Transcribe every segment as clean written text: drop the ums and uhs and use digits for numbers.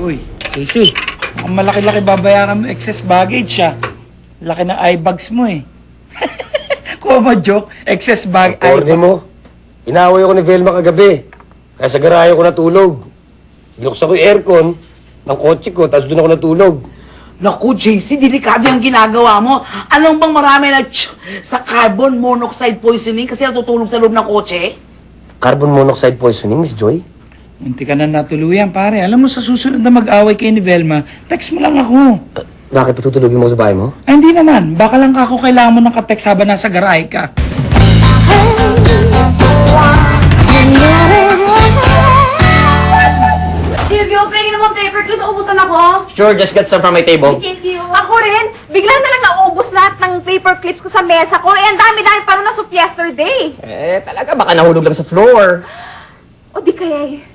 Uy, Casey, ang malaki-laki babayaran mo excess baggage siya. Laki ng eye bags mo eh. Kuma joke, excess bag eye bags. mo, inaway ako ni Velma kagabi. Kaya sa garahe ko natulog. Binuksan ko yung aircon ng kotse ko, tapos doon ako natulog. Naku, JC, delikado yung ginagawa mo. Alam bang marami na sa carbon monoxide poisoning kasi natutulog sa loob ng kotse? Carbon monoxide poisoning, Miss Joy? Munti ka na natuluyan, pare. Alam mo, sa susunod na mag-away kay ni Velma, text mo lang ako. Bakit patutulogin mo sa bahay mo? Ay, hindi naman. Baka lang ako kailangan mo ng ka-text habang nasa garahe ka. Silvio, pengin naman paper clips. Ubusan ako. Sure, just get some from my table. Thank you. Ako rin. Bigla na lang naubos lahat ng paper clips ko sa mesa ko. Eh, ang dami-dami pa rin na yesterday. Talaga, baka nahulog lang sa floor. O di kaya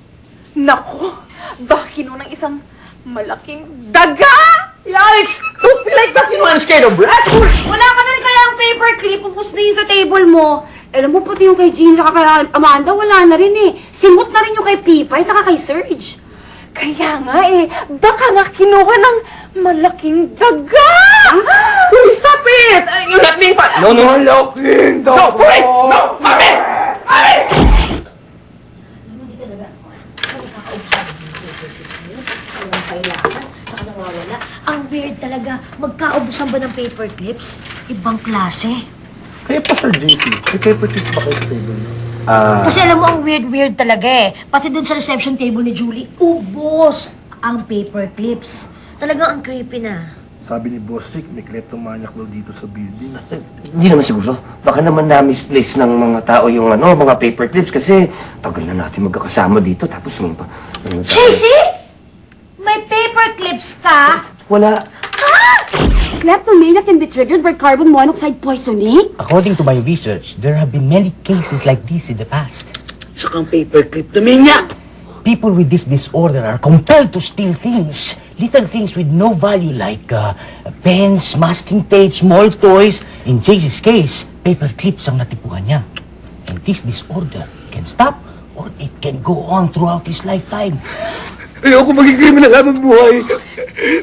Naku, baka kinuha ng isang malaking daga! Yikes! Don't be like that, you know I'm scared of rats! Wala ka na rin kaya ang paper clip. Upos na yun sa table mo. Alam mo, pati yung kay Jean saka kay Amanda, wala na rin eh. Simot na rin yung kay Pipay saka kay Serge. Kaya nga eh, baka nga kinuha ng malaking daga! Please stop it! You're not being fun! No. Malaking daga! No, wait! No! Mami! Mami! Ang weird talaga. Magkaubusan ba ng paper clips? Ibang klase. Kaya pa, Sir JC, may paper clips ba kayo sa table niyo? Kasi alam mo, ang weird talaga eh. Pati dun sa reception table ni Julie, ubos ang paper clips. Talagang ang creepy na. Sabi ni Boss Rick, may kleptomaniac daw dito sa building. Hindi naman siguro. Baka naman na-misplace ng mga tao yung mga paper clips kasi tagal na natin magkakasama dito tapos JC! May paper clips ka? Wala. Kleptomania can be triggered by carbon monoxide poisoning? According to my research, there have been many cases like this in the past. Sakang paper clip, tumingya! People with this disorder are compelled to steal things. Little things with no value like pens, masking tape, small toys. In JC's case, paper clips ang natipuhan niya. And this disorder can stop or it can go on throughout his lifetime. Ayoko maging criminal habang buhay.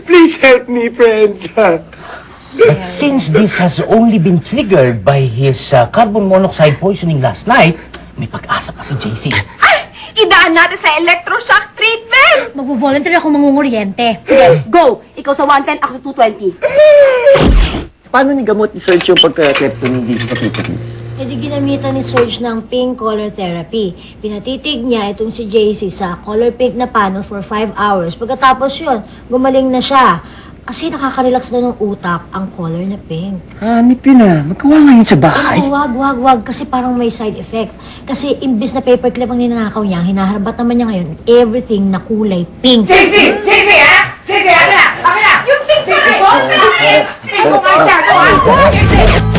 Please help me, friends. But since this has only been triggered by his carbon monoxide poisoning last night, may pag-asa pa si JC. Ay! Idaan natin sa electroshock treatment! Magvo-volunteer ako mangunguryente. Sige, go! Ikaw sa 110, ako sa 220. Paano ni gamot ni Serge yung pagka-kleptomania sa paper clips? E di ginamitan ni Serge ng pink color therapy. Pinatitig niya itong si JC sa color pink na panel for 5 hours. Pagkatapos yun, gumaling na siya. Kasi nakaka-relax na ng utak ang color na pink. Hanipin na. Magkawa nga yun sa bahay. Wag. Kasi parang may side effects. Kasi imbis na paperclip ang ninanakaw niya, hinaharbat naman niya ngayon everything na kulay pink. JC! JC, ha? JC, ano na? Akin na! Yung pink ko rin! Yung pink! Pink ko nga siya! JC!